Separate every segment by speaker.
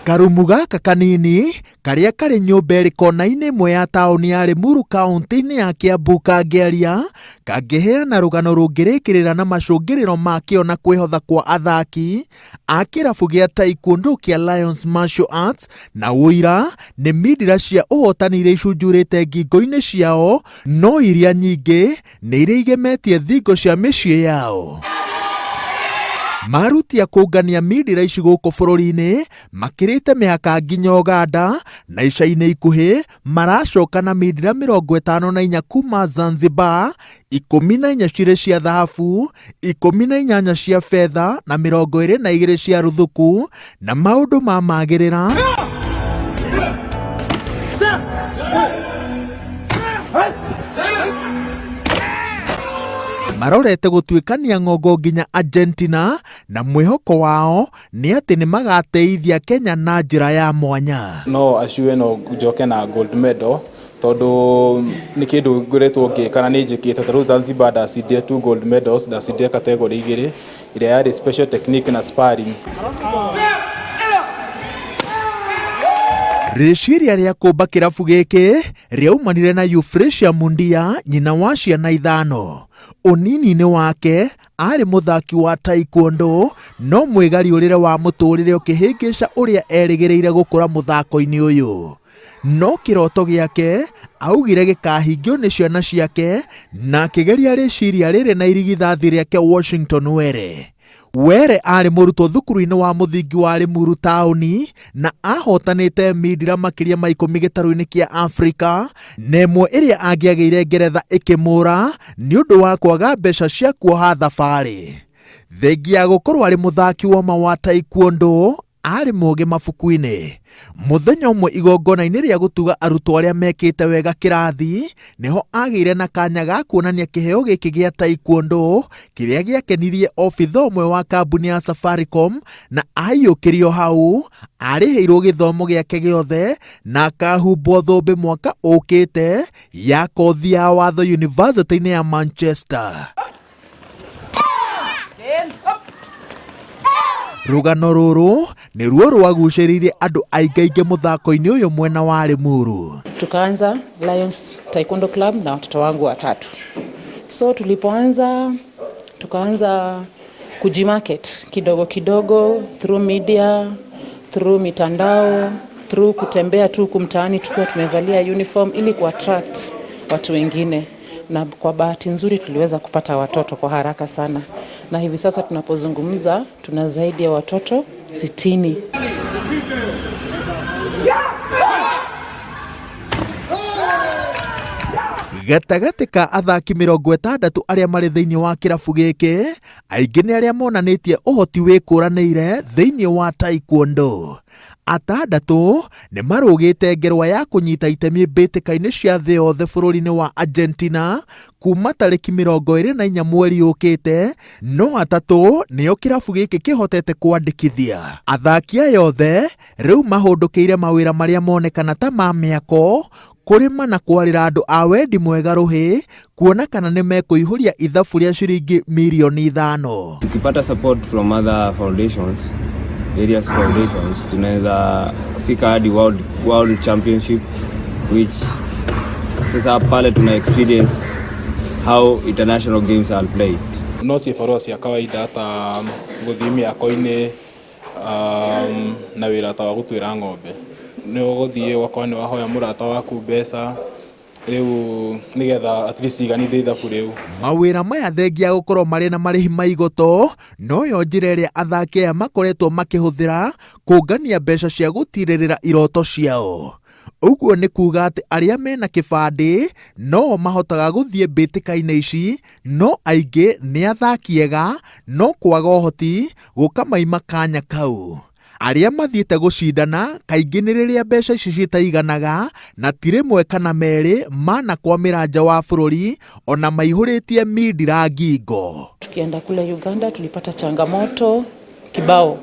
Speaker 1: Karumu gaka kanini karia kari nyumba iri kona-ini imwe ya tauni ya Limuru kaunti-ini ya Kiambu kangĩaria kangĩheana rũgano rũngĩrĩkĩrĩra na macũngĩrĩro makĩo na kwĩhotha kwa athaki a kĩrabu gĩa taekwondo kĩa Lions Martial Arts na ũira nĩ mindira cia ũhotani iria icunjurĩte ngingo-inĩ ciao no iria nyingĩ nĩ iria igemetie thingo cia mĩciĩ yao. Marutia kũngania mindira ici gũkũ bũrũri-inĩ makĩrĩte mĩhaka nginya Uganda na ica-inĩ ikuhĩ maracoka na mindira 54 kuma Zanzibar, 14 cirĩ cia thahabu, 18 cia fedha na 22 cia ruthuku, na maũndũ mamagĩrĩra marorete gũtuĩkania ng'ongo nginya Argentina, na mwĩhoko wao nĩ atĩ nĩ magateithia Kenya na njĩra ya mwanya.
Speaker 2: No aciwe no njoke na gold medal tondu nĩ kĩndũ ngoretwo ngĩkana nĩ njĩkĩte. Tarĩu Zanzibar ndacindire 2 gold medals, ndacindire category 2 iria yarĩ special technique na sparring.
Speaker 1: Rĩciria rĩa kũmba kĩrabu gĩkĩ rĩaumanire na Euphrasia Mundia, nyina wa ciana 5. Ũnini-inĩ wake arĩ mũthaki wa taekwondo no mwĩgariũrĩre wa mũtũrĩre ũkĩhĩngĩca ũrĩa erĩgĩrĩire gũkũra mũthako-inĩ ũyũ. No kĩroto gĩake augire gĩkahingio nĩ ciana ciake na akĩgeria rĩciria rĩrĩ na irigithathi rĩake Washington Were. Were arĩ mũrutwo thukuru-inĩ wa mũthingi wa Limuru taũni na ahotanĩte mindira makĩria ma 10 gĩtarũ-inĩ kĩa Afrika, na ĩmwe ĩrĩa angĩagĩire Ngeretha ĩkĩmũra nĩ ũndũ wa kwaga mbeca cia kuoha thabarĩ. Thengia ya gũkorwo arĩ mũthaki wa taekwondo arĩ mũũgĩ mabuku-inĩ. Mũthenya ũmwe igongona-inĩ rĩa gũtuga arutwo arĩa mekĩte wega kĩrathi nĩho agĩire na kanya ga kuonania kĩheo gĩkĩ gĩa taekwondo kĩrĩa gĩakenirie obitha ũmwe wa kambuni ya Safaricom, na aiyũkĩrio hau arĩhĩirwo gĩthomo gĩake gĩothe na akahumbwo thũmbĩ mwaka ũkĩte ya kothi ya watho University-inĩ ya Manchester. Rũgano rũrũ nĩruo rwagucĩrĩirie andũ aingĩ mũthako-inĩ ũyũ mwena wa Limuru.
Speaker 3: Tukaanza Lions Taekwondo Club na watoto wangu 3. So tulipoanza tukaanza kujimarket kidogo kidogo through media, through mitandao, through kutembea tu kumtaani tukiwa tumevalia uniform ili kuattract watu wengine, na kwa bahati nzuri tuliweza kupata watoto kwa haraka sana, na hivi sasa tunapozungumza tuna zaidi ya watoto 60.
Speaker 1: Gatagatĩ ka athaki 60 arĩa marĩ thĩinĩ wa kĩrabu gĩkĩ, aingĩ nĩ arĩa monanĩtie ũhoti wĩkũranĩire thĩinĩ wa taekwondo. 6 nĩ marũgĩte ngerwa ya kũnyita itemi mbĩtĩka-inĩ cia thĩ yothe bũrũri-inĩ wa Argentina kuma tarĩki 24 mweri ũkĩte, no 3 nĩo kĩrabu gĩkĩ kĩhotete kwandĩkithia. Athaki aya othe rĩu mahũndũkĩire mawĩra marĩa monekana ta ma mĩako, kũrĩma na kwarĩra andũ a wendi mwega rũhĩ, kuona kana nĩ mekũihũria ithabu rĩa ciringi milioni 5.
Speaker 4: Tukipata support from other foundations, various foundations, tunaweza fika hadi world championship, which sasa pale tuna experience how international games are played.
Speaker 2: No ciĩbarũa cia kawaida hata gũthiĩ mĩako-inĩ na wĩra ta wa gũtuĩra ng'ombe. Nĩ ũgũthiĩ wakorwo nĩ wahoya mũrata waku mbeca rĩu nĩgetha at least iganithie ithabu rĩu.
Speaker 1: Mawĩra maya thengia gũkorwo marĩ na marĩhi ma igoto, no yo njĩra ĩrĩa athaki aya makoretwo makĩhũthĩra kũngania mbeca cia gũtirĩrĩra iroto ciao. Ũguo nĩ kuga atĩ arĩa mena kĩbandĩ no mahotaga gũthiĩ mbĩtĩka-inĩ ici, no aingĩ nĩ athaki ega no kwaga ũhoti gũkamaima kanya kau. Arĩa mathiĩte gũcindana kaingĩ nĩ rĩrĩa mbeca ici citaiganaga na ti rĩmwe kana merĩ manakwamĩra nja wa bũrũri ona maihũrĩtie mindira ngingo.
Speaker 3: Tukienda kule Uganda tulipata changamoto kibao.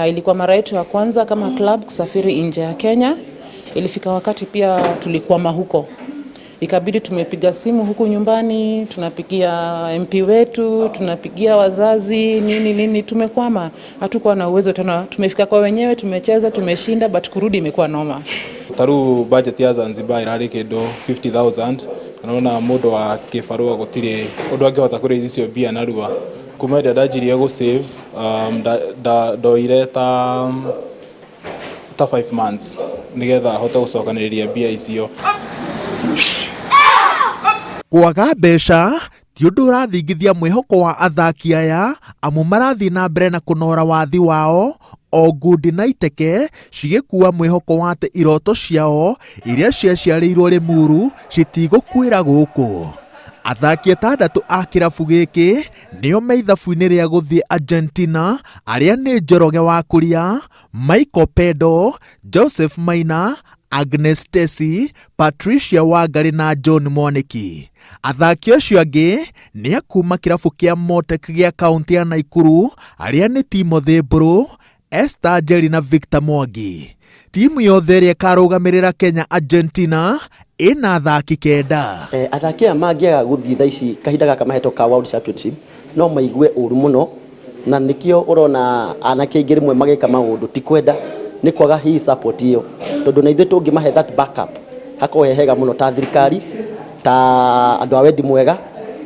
Speaker 3: Ilikuwa mara yetu ya kwanza kama club kusafiri nje ya Kenya. Ilifika wakati pia tulikwama huko. Ikabidi tumepiga simu huku nyumbani, tunapigia MP wetu, tunapigia wazazi, nini, tumekwama. Hatukuwa na uwezo tena, tumefika kwa wenyewe, tumecheza, tumeshinda, but kurudi imekuwa noma.
Speaker 2: Taru budget ya Zanzibar irari kindu 50,000, naona mundu wa kibarua gutire undu angihota kuraise icio bia narua. Kuma nda ndajirie go save ndoire ta 5 months nigetha hote gucokaniriria bia icio.
Speaker 1: Kwaga mbeca ti undu urathingithia mwihoko wa athaki aya, amu marathi na mbere na kunora wathi wao, o ngundi na iteke cigikuwa mwihoko wa ati iroto ciao iria ciaciarĩirwo Limuru citigũkuĩra gũkũ. Athaki atandatu a kirabu gĩkĩ nĩo me ithabu-inĩ rĩa gũthiĩ Argentina, arĩa nĩ Njoroge wa Kuria, Michael Pedo, Joseph Maina, Agnes Stacy, Patricia Wangari na John Mwaniki. Athaki acio angĩ nĩ akuma kirabu kĩa Motek gĩa kaunti ya Naikuru, arĩa nĩ Timothy Mburu, Esther Njeri na Victor Mwangi. Timu yothe ĩrĩa ĩkarũgamĩrĩra Kenya Argentina ina athaki kenda.
Speaker 5: Athaki aya mangĩaga gũthiĩ thaa ici kahinda gaka mahetwo ka World Championship no maigue ũru mũno, na nĩkĩo ũrona anake aingĩ rĩmwe magĩka maũndũ ti kwenda, nĩ kwaga hii support ĩyo, tondũ na ithuĩ tũngĩmahe that backup hakorwo hehega mũno ta thirikari, ta andũ a wendi mwega,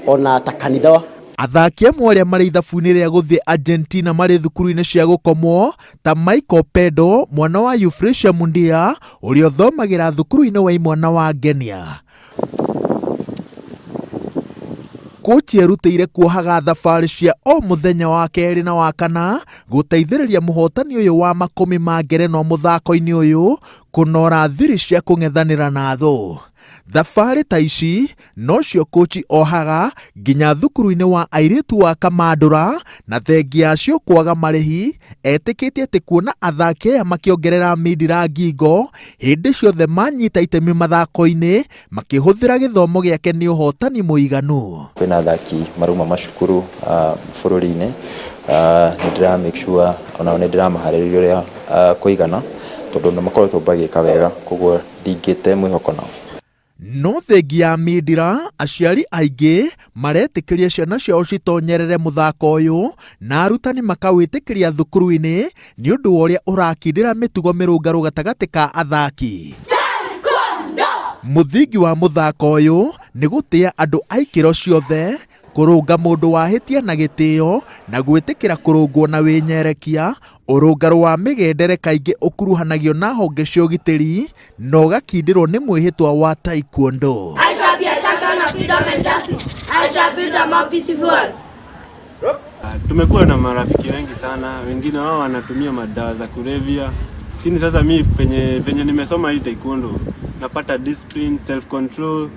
Speaker 5: ona ta kanitha.
Speaker 1: Athaki amwe arĩa marĩ ithabu-inĩ rĩa gũthiĩ Argentina marĩ thukuru-inĩ cia gũkomwo ta Michael Pedo, mwana wa Euphrasia Mundia, ũrĩa ũthomagĩra thukuru-inĩ wa imwana wa Ngenia. Kochi erutĩire kuohaga thabarĩ cia o mũthenya wa kerĩ na wa kana gũteithĩrĩria mũhotani ũyũ wa makũmi ma ngerenwa mũthako-inĩ ũyũ kũnora thiri cia kũng'ethanĩra na thũ. Thabarĩ ta ici no cio kochi ohaga nginya thukuru-inĩ wa airĩtu wa Kamandũra, na thengia acio kwaga marĩhi etĩkĩtie atĩ kuona athaki aya makĩongerera Midira ngingo hĩndĩ ciothe manyita itemi mathako-inĩ makĩhũthĩra gĩthomo gĩake nĩ ũhotani mũiganu.
Speaker 6: Kwĩna athaki marauma macukuru bũrũri-inĩ, nĩ ndĩra make sure onao nĩ ndĩramaharĩrĩria ũrĩa kũigana, tondũ nĩ makoretwo magĩka wega, koguo ndingĩte mwĩhoko nao.
Speaker 1: No thengia ya Midira, aciari aingĩ maretĩkĩria ciana ciao citonyerere mũthako ũyũ, na arutani makawĩtĩkĩria thukuru-inĩ nĩ ũndũ wa ũrĩa ũrakindĩra mĩtugo mĩrũngarũ gatagatĩ ka athaki. Mũthingi wa mũthako ũyũ nĩ gũtĩa andũ a ikĩro ciothe, kũrũnga mũndũ wahĩtia na gĩtĩo na gwĩtĩkĩra kũrũngwo na wĩnyerekia. Ũrũngarũ wa mĩgendere kaingĩ ũkuruhanagio na honge cia ũgitĩri na ũgakindĩrwo nĩ mwĩhĩtwa wa taekwondo.
Speaker 7: I shall be a champion of freedom and justice. I shall build a more peaceful world.
Speaker 8: Tumekuwa na marafiki wengi sana, wengine wao wanatumia madawa za kulevya. Lakini sasa mimi penye nimesoma hii taekwondo napata discipline, self control,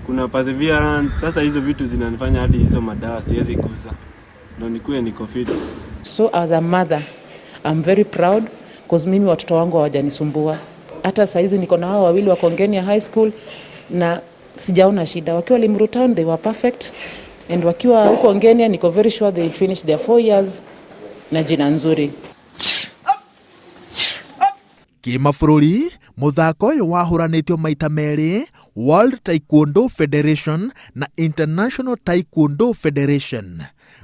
Speaker 8: kuna perseverance. Sasa hizo vitu zinanifanya hadi hizo madawa siwezi kuza. Ndio nikuwe niko fit.
Speaker 3: So as a mother, I'm very proud because mimi watoto wangu hawajanisumbua. Hata saizi niko na hao wawili wa Ngenia High School na sijaona shida. Wakiwa Limuru Town they were perfect, and wakiwa huko Ngenia niko very sure they finish their 4 years na jina nzuri.
Speaker 1: Kĩmabũrũri, mũthako ũyũ wahũranĩtio maita merĩ, World Taekwondo Federation na International Taekwondo Federation.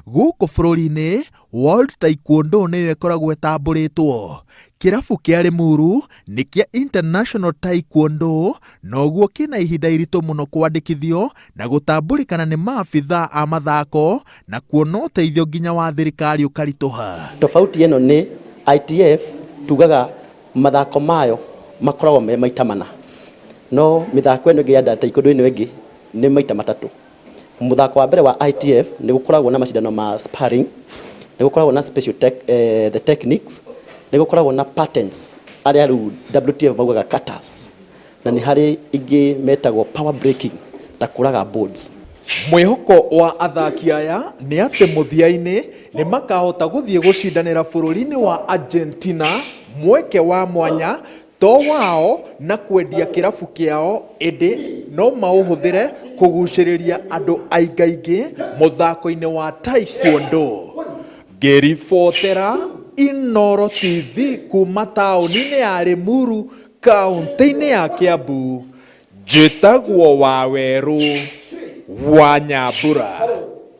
Speaker 1: Gũkũ bũrũri-inĩ, World Taekwondo nĩyo ĩkoragwo ĩtambũrĩtwo. Kĩrabu kĩa Limuru nĩ kĩa International Taekwondo, noguo kĩna ihinda iritũ mũno kwandĩkithio na gũtambũrĩkana nĩ maabithaa a mathako na kuona ũteithio nginya wa thirikari ũkaritũha.
Speaker 5: Tofauti ĩno nĩ ITF tugaga mathako mayo makoragwo me maita mana, no mĩthako ĩno ĩngĩ ya taekwondo ĩno ĩngĩ nĩ maita matatũ. Mũthako wa mbere wa ITF nĩ gũkoragwo na macindano ma sparring, nĩ gũkoragwo na special the techniques, nĩ gũkoragwo na patterns arĩa rĩu WTF maugaga katas, na nĩ harĩ ingĩ metagwo power breaking ta kũraga boards.
Speaker 1: Mwĩhoko wa athaki aya nĩ atĩ mũthia-inĩ nĩ makahota gũthiĩ gũcindanĩra bũrũri-inĩ wa Argentina, mweke wa mwanya to wao na kwendia kĩrabu kĩao, ĩndĩ no maũhũthĩre kũgucĩrĩria andũ aingaingĩ mũthako-inĩ wa taekwondo. Ngĩribotera Inooro TV kuma taũni-inĩ ya Limuru, kaũntĩ-inĩ ya Kiambu, Njĩtagwo Waweru wa Nyambura.